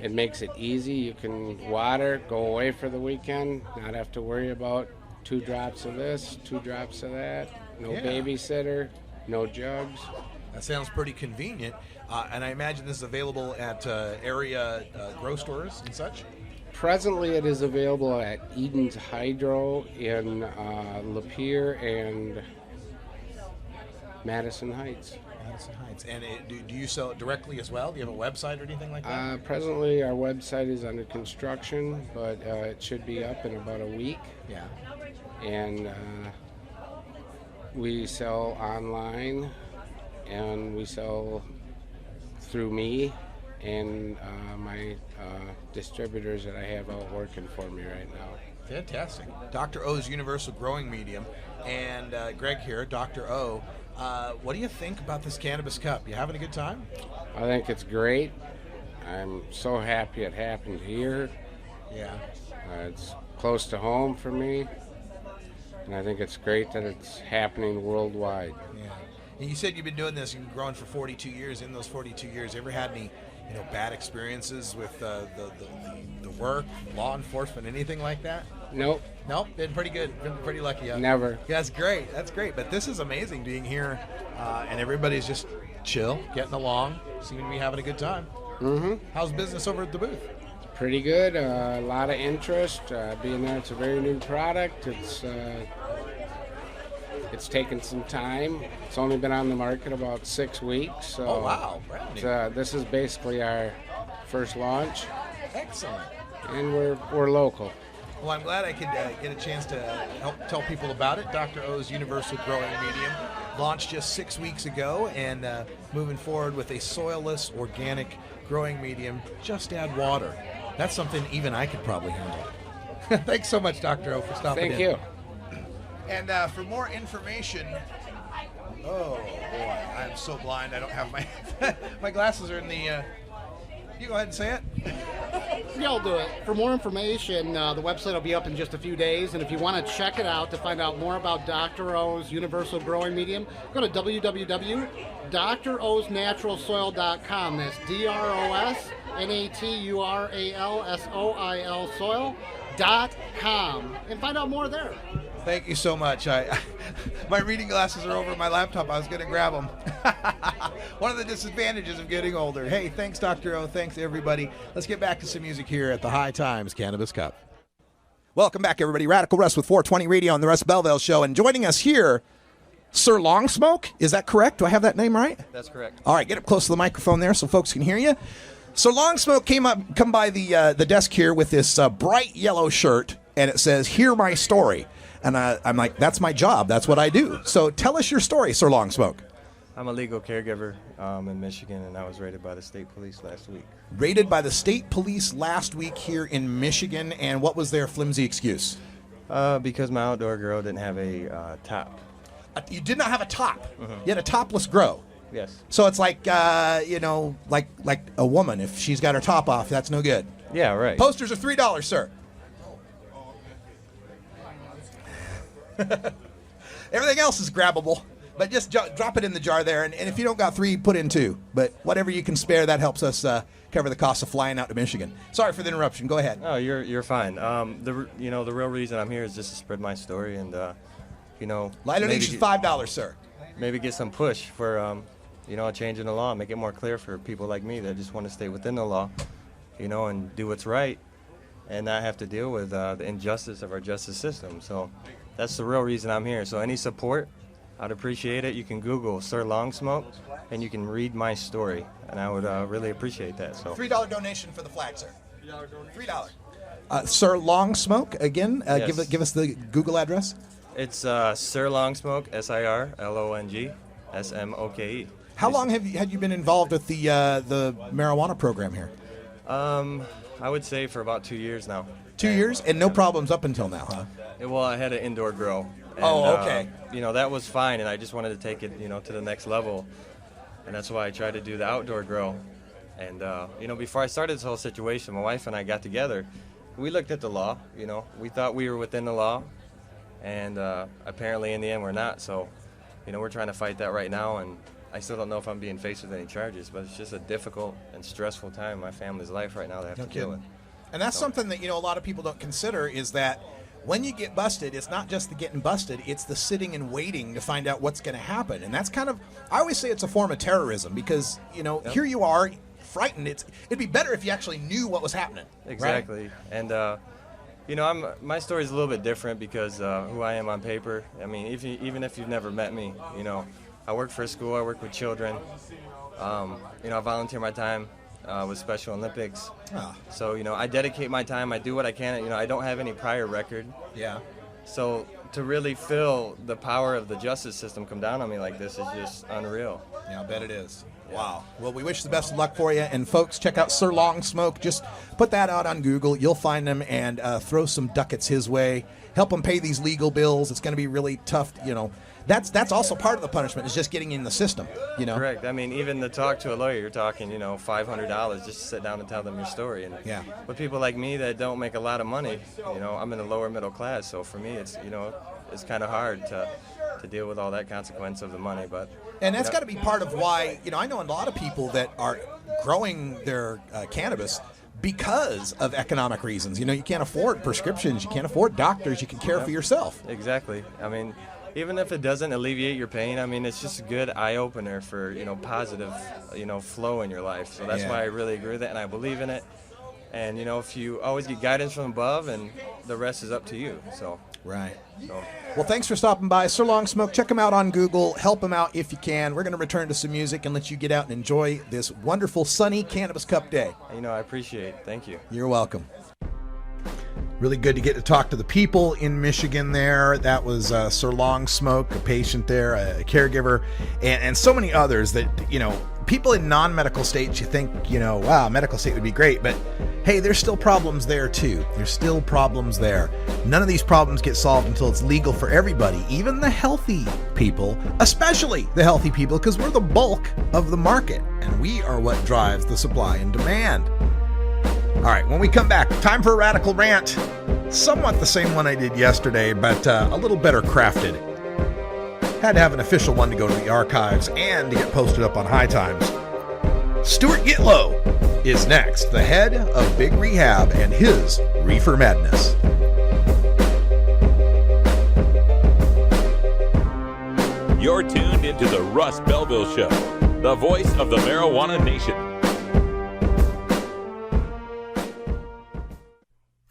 it makes it easy. You can water, go away for the weekend, not have to worry about 2 drops of this, 2 drops of that, no babysitter, no jugs. That sounds pretty convenient. And I imagine this is available at area grow stores and such? Presently, it is available at Eden's Hydro in Lapeer and Madison Heights. Madison Heights. And do you sell it directly as well? Do you have a website or anything like that? Presently, our website is under construction, but it should be up in about a week. Yeah. And we sell online, and we sell through me and my distributors that I have out working for me right now. Fantastic. Dr. O's Universal Growing Medium. And Greg here, Dr. O. What do you think about this Cannabis Cup? You having a good time? I think it's great. I'm so happy it happened here. Yeah. It's close to home for me. And I think it's great that it's happening worldwide. Yeah. And you said you've been doing this, you've been growing for 42 years. In those 42 years, ever had any, bad experiences with the work, law enforcement, anything like that? Nope. Nope. Been pretty good. Been pretty lucky. Huh? Never. Yeah, that's great. That's great. But this is amazing being here, and everybody's just chill, getting along, seeming to be having a good time. Mm-hmm. How's business over at the booth? Pretty good. A lot of interest. Being that it's a very new product, it's taken some time. It's only been on the market about 6 weeks. So oh, wow. This is basically our first launch. Excellent. And we're local. Well, I'm glad I could get a chance to help tell people about it. Dr. O's Universal Growing Medium launched just 6 weeks ago, and moving forward with a soilless, organic growing medium. Just add water. That's something even I could probably handle. Thanks so much, Dr. O, for stopping in. Thank you. And for more information, oh boy, I'm so blind. I don't have my my glasses are in the. You go ahead and say it. Yeah, I'll do it. For more information, the website will be up in just a few days, and if you want to check it out to find out more about Dr. O's Universal Growing Medium, go to www.drosnaturalsoil.com. That's DROSNATURALSOIL soil.com, and find out more there. Thank you so much. My reading glasses are over my laptop. I was going to grab them. One of the disadvantages of getting older. Hey, thanks, Dr. O. Thanks, everybody. Let's get back to some music here at the High Times Cannabis Cup. Welcome back, everybody. Radical Russ with 420 Radio on the Russ Belville Show. And joining us here, Sir Long Smoke. Is that correct? Do I have that name right? That's correct. All right, get up close to the microphone there so folks can hear you. So Long Smoke come by the desk here with this bright yellow shirt, and it says, "Hear my story." And I'm like, that's my job. That's what I do. So tell us your story, Sir Long Smoke. I'm a legal caregiver in Michigan, and I was raided by the state police last week. Raided by the state police last week here in Michigan, and what was their flimsy excuse? Because my outdoor grow didn't have a top. You did not have a top. You had a topless grow. Yes. So it's like, like a woman. If she's got her top off, that's no good. Yeah, right. Posters are $3, sir. Everything else is grabbable, but just drop it in the jar there, and if you don't got 3, put in 2. But whatever you can spare, that helps us cover the cost of flying out to Michigan. Sorry for the interruption. Go ahead. Oh, you're fine. The real reason I'm here is just to spread my story, and Light donation $5, sir. Maybe get some push for a change in the law, make it more clear for people like me that just want to stay within the law, and do what's right, and not have to deal with the injustice of our justice system. So that's the real reason I'm here. So any support, I'd appreciate it. You can Google Sir Long Smoke, and you can read my story, and I would really appreciate that. So $3 donation for the flag, sir. $3. Sir Long Smoke, again, Yes. give us the Google address. It's Sir Long Smoke, SIRLONG How long had you been involved with the marijuana program here? I would say for about 2 years now. 2 years? And no problems up until now, huh? Well, I had an indoor grow. And, okay. That was fine, and I just wanted to take it, to the next level. And that's why I tried to do the outdoor grow. And, before I started this whole situation, my wife and I got together. We looked at the law, We thought we were within the law. And apparently in the end we're not. So, we're trying to fight that right now. And I still don't know if I'm being faced with any charges, but it's just a difficult and stressful time in my family's life right now that I have to deal with. And that's something that, a lot of people don't consider is that when you get busted, it's not just the getting busted, it's the sitting and waiting to find out what's going to happen. And that's kind of, I always say it's a form of terrorism because, here you are frightened. It'd be better if you actually knew what was happening. Exactly. Right? And, my story is a little bit different because who I am on paper. I mean, even if you've never met me, I work for a school, I work with children. I volunteer my time with Special Olympics. So, I dedicate my time, I do what I can. I don't have any prior record. Yeah. So to really feel the power of the justice system come down on me like this is just unreal. Yeah, I bet it is. Wow. Well, we wish the best of luck for you. And folks, check out Sir Long Smoke. Just put that out on Google. You'll find him and throw some ducats his way. Help him pay these legal bills. It's going to be really tough. That's also part of the punishment is just getting in the system. Correct. I mean, even to talk to a lawyer, you're talking, $500 just to sit down and tell them your story. And with people like me that don't make a lot of money, I'm in the lower middle class. So for me, it's it's kind of hard to deal with all that consequence of the money. And that's got to be part of why, I know a lot of people that are growing their cannabis because of economic reasons. You can't afford prescriptions, you can't afford doctors, you can care for yourself. Exactly. I mean, even if it doesn't alleviate your pain, I mean, it's just a good eye-opener for, positive, flow in your life. So that's why I really agree with it, and I believe in it. And, if you always get guidance from above, and the rest is up to you. So. Right. Well, thanks for stopping by. Sir Long Smoke, check him out on Google. Help him out if you can. We're going to return to some music and let you get out and enjoy this wonderful, sunny Cannabis Cup day. I appreciate it. Thank you. You're welcome. Really good to get to talk to the people in Michigan there. That was Sir Long Smoke, a patient there, a caregiver, and so many others that, people in non-medical states, you think, wow, medical state would be great, but hey, there's still problems there too. There's still problems there. None of these problems get solved until it's legal for everybody, even the healthy people, especially the healthy people, because we're the bulk of the market, and we are what drives the supply and demand. All right, when we come back, time for a radical rant. Somewhat the same one I did yesterday, but a little better crafted. Had to have an official one to go to the archives and to get posted up on High Times. Stuart Gitlow is next, the head of Big Rehab and his Reefer Madness. You're tuned into the Russ Belville Show, the voice of the marijuana nation.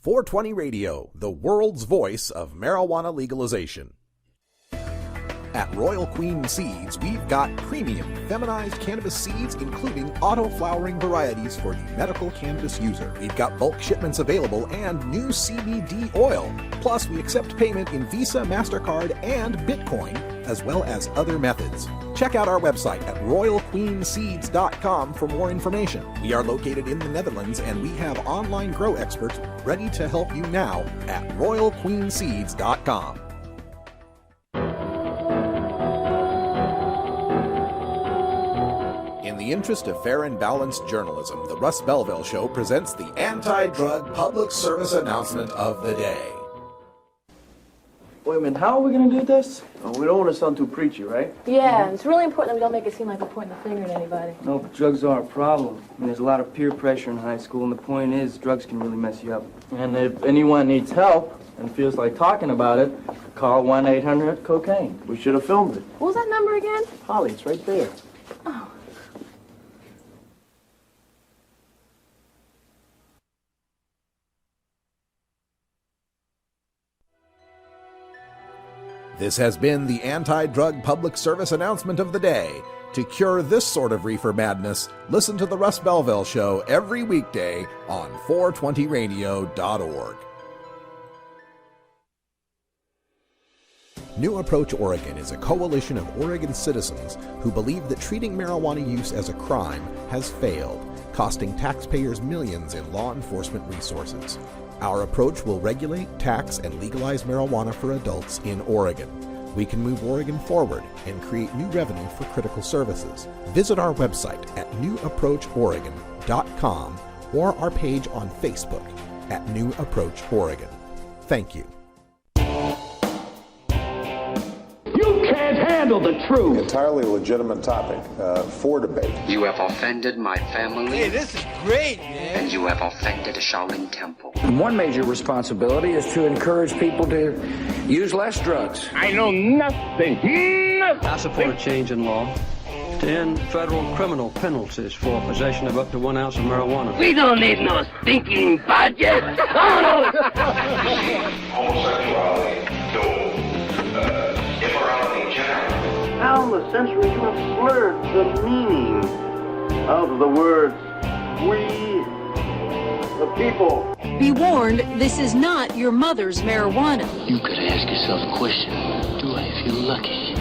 420 Radio, the world's voice of marijuana legalization. At Royal Queen Seeds, we've got premium feminized cannabis seeds, including auto-flowering varieties for the medical cannabis user. We've got bulk shipments available and new CBD oil. Plus, we accept payment in Visa, MasterCard, and Bitcoin, as well as other methods. Check out our website at royalqueenseeds.com for more information. We are located in the Netherlands, and we have online grow experts ready to help you now at royalqueenseeds.com. In the interest of fair and balanced journalism, the Russ Belville Show presents the anti-drug public service announcement of the day. Wait a minute, how are we going to do this? Oh, we don't want to sound too preachy, right? Yeah, it's really important that we don't make it seem like we're pointing the finger at anybody. No, but drugs are a problem. I mean, there's a lot of peer pressure in high school, and the point is, drugs can really mess you up. And if anyone needs help and feels like talking about it, call 1-800-COCAINE. We should have filmed it. What was that number again? Holly, it's right there. Oh. This has been the anti-drug public service announcement of the day. To cure this sort of reefer madness, listen to the Russ Belville Show every weekday on 420radio.org. New Approach Oregon is a coalition of Oregon citizens who believe that treating marijuana use as a crime has failed, costing taxpayers millions in law enforcement resources. Our approach will regulate, tax, and legalize marijuana for adults in Oregon. We can move Oregon forward and create new revenue for critical services. Visit our website at newapproachoregon.com or our page on Facebook at New Approach Oregon. Thank you. You can't handle the truth. Entirely legitimate topic for debate. You have offended my family. Hey, this is great, man. And you have offended a Shaolin temple. One major responsibility is to encourage people to use less drugs. I know nothing. I support a change in law to end federal criminal penalties for possession of up to 1 ounce of marijuana. We don't need no stinking budget. Homosexuality, immorality in general. How in the century you have slurred the meaning of the words we, the people. Be warned, this is not your mother's marijuana. You could ask yourself a question. Do I feel lucky?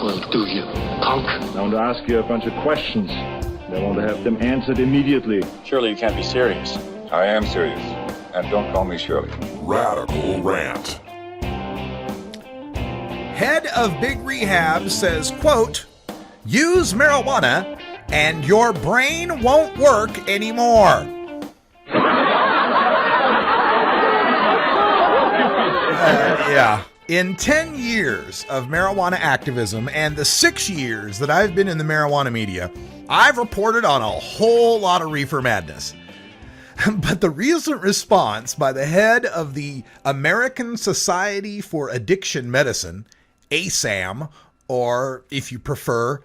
Well, do you, punk? I want to ask you a bunch of questions. I want to have them answered immediately. Surely you can't be serious. I am serious. And don't call me Shirley. Radical Rant. Head of Big Rehab says, quote, use marijuana and your brain won't work anymore. Yeah. In 10 years of marijuana activism and the 6 years that I've been in the marijuana media, I've reported on a whole lot of reefer madness. But the recent response by the head of the American Society for Addiction Medicine, ASAM, or if you prefer,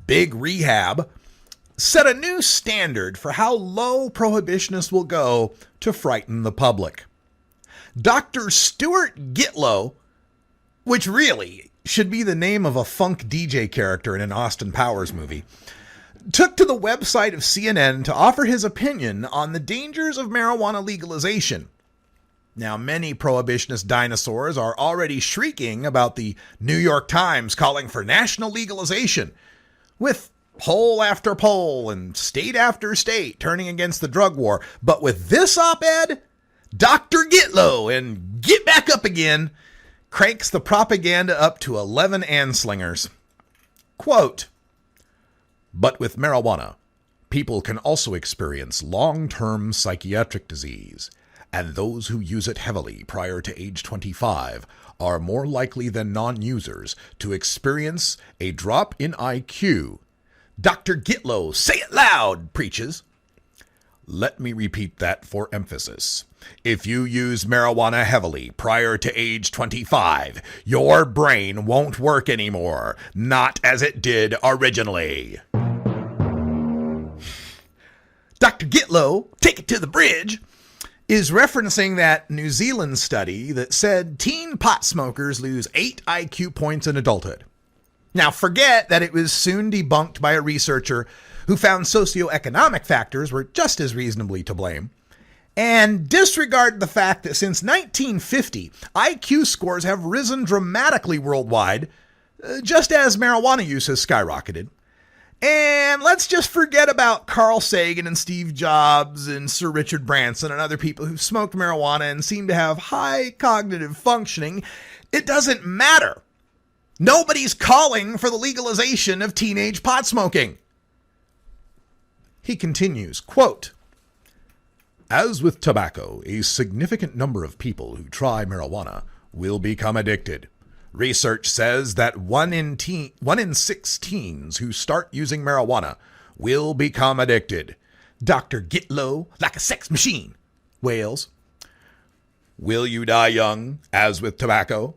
Big Rehab, set a new standard for how low prohibitionists will go to frighten the public. Dr. Stuart Gitlow, which really should be the name of a funk DJ character in an Austin Powers movie, took to the website of CNN to offer his opinion on the dangers of marijuana legalization. Now, many prohibitionist dinosaurs are already shrieking about the New York Times calling for national legalization, with poll after poll and state after state turning against the drug war. But with this op-ed, Dr. Gitlow and Get Back Up Again cranks the propaganda up to 11 anslingers. Quote, but with marijuana, People can also experience long-term psychiatric disease, and those who use it heavily prior to age 25 are more likely than non-users to experience a drop in IQ. Dr. Gitlow, say it loud, preaches. Let me repeat that for emphasis. If you use marijuana heavily prior to age 25, your brain won't work anymore, not as it did originally. Dr. Gitlow, take it to the bridge, is referencing that New Zealand study that said teen pot smokers lose 8 IQ points in adulthood. Now, forget that it was soon debunked by a researcher who found socioeconomic factors were just as reasonably to blame, and disregard the fact that since 1950, IQ scores have risen dramatically worldwide, just as marijuana use has skyrocketed. And let's just forget about Carl Sagan and Steve Jobs and Sir Richard Branson and other people who smoked marijuana and seem to have high cognitive functioning. It doesn't matter. Nobody's calling for the legalization of teenage pot smoking. He continues, quote, as with tobacco, a significant number of people who try marijuana will become addicted. Research says that 1 in 6 teens who start using marijuana will become addicted. Dr. Gitlow, like a sex machine, wails. Will you die young, as with tobacco?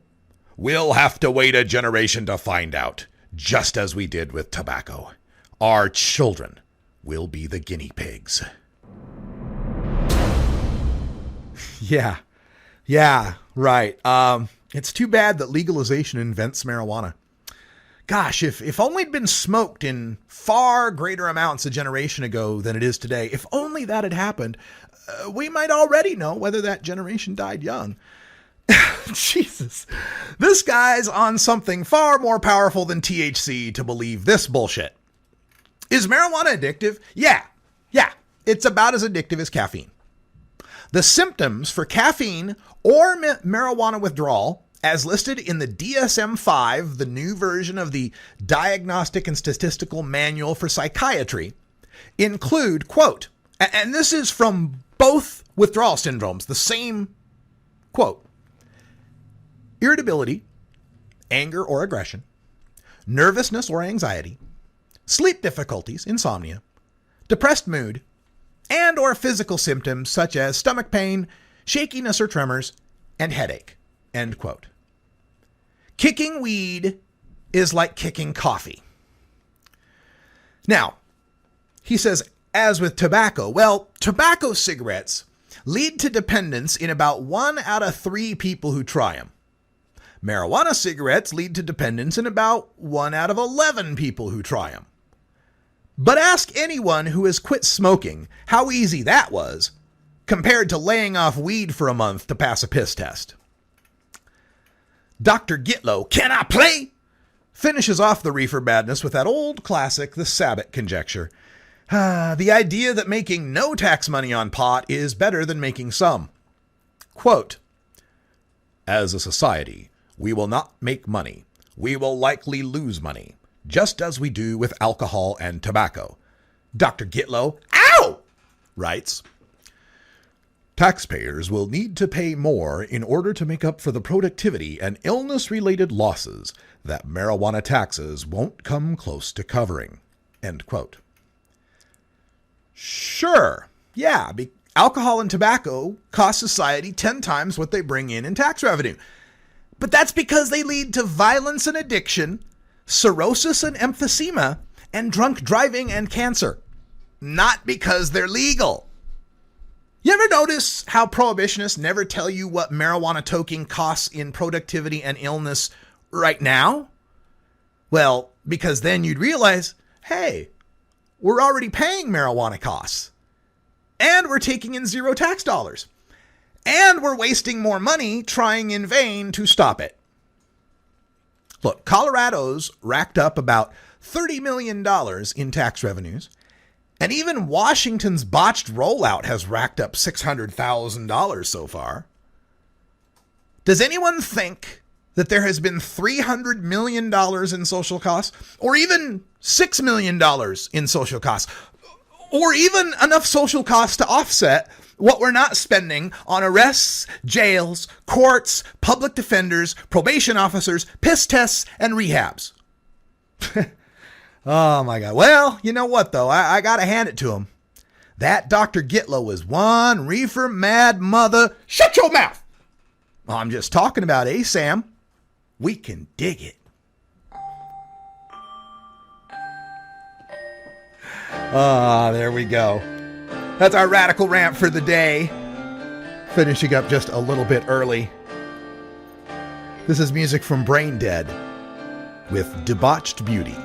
We'll have to wait a generation to find out, just as we did with tobacco. Our children will be the guinea pigs. Yeah, right. It's too bad that legalization invents marijuana. Gosh, if only it'd been smoked in far greater amounts a generation ago than it is today, if only that had happened, we might already know whether that generation died young. Jesus, this guy's on something far more powerful than THC to believe this bullshit. Is marijuana addictive? Yeah, it's about as addictive as caffeine. The symptoms for caffeine or marijuana withdrawal, as listed in the DSM-5, the new version of the Diagnostic and Statistical Manual for Psychiatry, include, quote, and this is from both withdrawal syndromes, the same quote, irritability, anger or aggression, nervousness or anxiety, sleep difficulties, insomnia, depressed mood, and or physical symptoms such as stomach pain, shakiness or tremors, and headache, end quote. Kicking weed is like kicking coffee. Now, he says, as with tobacco, well, tobacco cigarettes lead to dependence in about 1 out of 3 people who try them. Marijuana cigarettes lead to dependence in about 1 out of 11 people who try them. But ask anyone who has quit smoking how easy that was compared to laying off weed for a month to pass a piss test. Dr. Gitlow, can I play? Finishes off the reefer madness with that old classic, the Sabbath conjecture. The idea that making no tax money on pot is better than making some. Quote, as a society, we will not make money. We will likely lose money, just as we do with alcohol and tobacco. Dr. Gitlow, ow, writes, taxpayers will need to pay more in order to make up for the productivity and illness-related losses that marijuana taxes won't come close to covering, end quote. Sure, yeah, alcohol and tobacco cost society 10 times what they bring in tax revenue. But that's because they lead to violence and addiction, cirrhosis and emphysema, and drunk driving and cancer. Not because they're legal. You ever notice how prohibitionists never tell you what marijuana toking costs in productivity and illness right now? Well, because then you'd realize, hey, we're already paying marijuana costs. And we're taking in zero tax dollars. And we're wasting more money trying in vain to stop it. Look, Colorado's racked up about $30 million in tax revenues, and even Washington's botched rollout has racked up $600,000 so far. Does anyone think that there has been $300 million in social costs, or even $6 million in social costs? or even enough social costs to offset what we're not spending on arrests, jails, courts, public defenders, probation officers, piss tests, and rehabs. Oh my God. Well, you know what though? I gotta hand it to him. That Dr. Gitlow is one reefer mad mother. Shut your mouth! I'm just talking about, Sam? We can dig it. There we go. That's our radical rant for the day. Finishing up just a little bit early. This is music from Brain Dead with Debauched Beauty.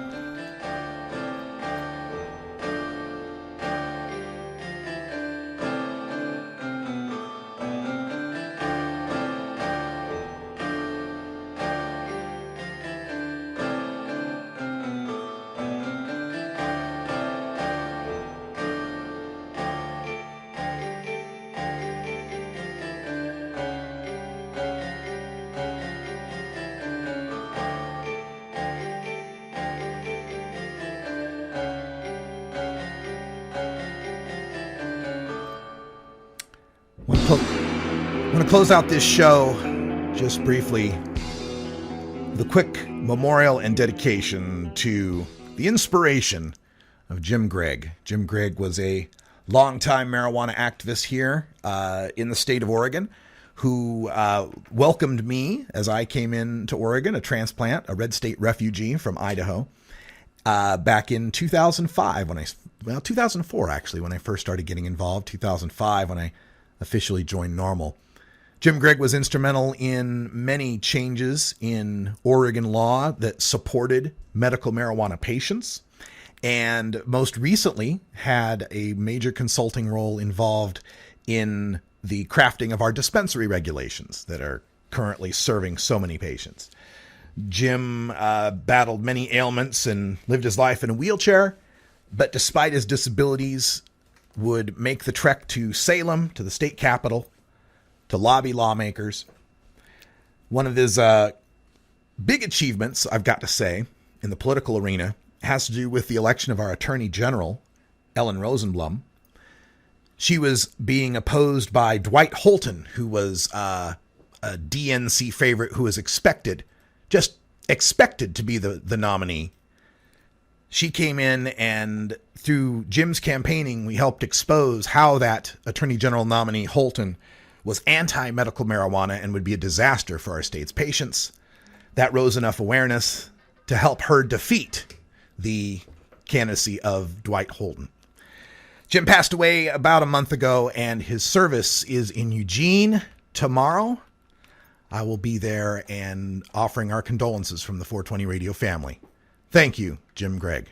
I'm going to close out this show just briefly with a quick memorial and dedication to the inspiration of Jim Gregg. Jim Gregg was a longtime marijuana activist here in the state of Oregon who welcomed me as I came into Oregon, a transplant, a red state refugee from Idaho, back in 2005 2004 actually, when I first started getting involved, 2005 when I officially joined NORML. Jim Gregg was instrumental in many changes in Oregon law that supported medical marijuana patients, and most recently had a major consulting role involved in the crafting of our dispensary regulations that are currently serving so many patients. Jim battled many ailments and lived his life in a wheelchair, but despite his disabilities, would make the trek to Salem, to the state capitol, to lobby lawmakers. One of his big achievements, I've got to say, in the political arena has to do with the election of our Attorney General, Ellen Rosenblum. She was being opposed by Dwight Holton, who was a DNC favorite who was expected to be the nominee. She came in, and through Jim's campaigning, we helped expose how that Attorney General nominee, Holton, was anti-medical marijuana and would be a disaster for our state's patients. That rose enough awareness to help her defeat the candidacy of Dwight Holton. Jim passed away about a month ago, and his service is in Eugene tomorrow. I will be there and offering our condolences from the 420 Radio family. Thank you, Jim Gregg.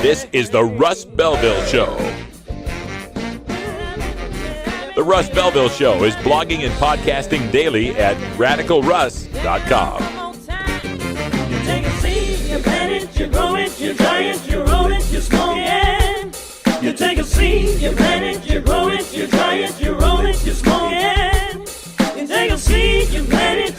This is the Russ Belville Show. The Russ Belville Show is blogging and podcasting daily at radicalruss.com. You take a seed, you plant it, you grow it, you dry it, you roll it, you smoke it. You take a seed, you plant it, you grow it, you dry it, you roll it, you smoke it. You take a seed, you plant it,